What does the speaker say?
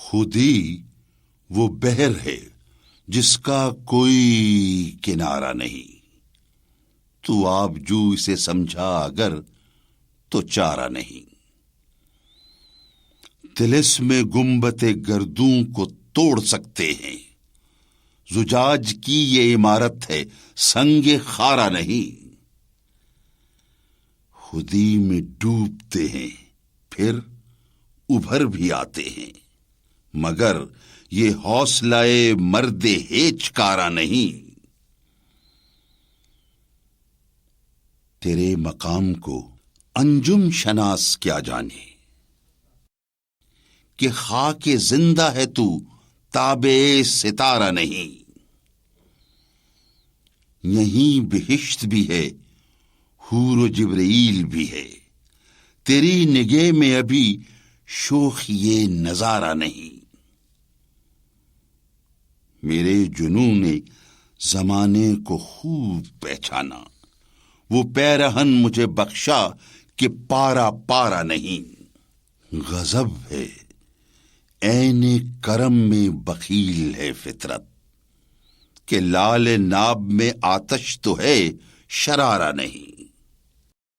خودی وہ بحر ہے جس کا کوئی کنارہ نہیں، تو آپ جو اسے سمجھا اگر تو چارہ نہیں۔ طلسم گنبد گردوں کو توڑ سکتے ہیں، زجاج کی یہ عمارت ہے سنگ خارا نہیں۔ خودی میں ڈوبتے ہیں پھر ابھر بھی آتے ہیں، مگر یہ حوصلہ مرد ہیچ کارا نہیں۔ تیرے مقام کو انجم شناس کیا جانے کہ خاک زندہ ہے تو تابع ستارہ نہیں۔ یہیں بہشت بھی ہے، حور و جبرائیل بھی ہے، تیری نگہ میں ابھی شوخ یہ نظارہ نہیں۔ میرے جنون نے زمانے کو خوب پہچانا، وہ پیرہن مجھے بخشا کہ پارا پارا نہیں۔ غضب ہے عین کرم میں بخیل ہے فطرت، کہ لال ناب میں آتش تو ہے شرارہ نہیں۔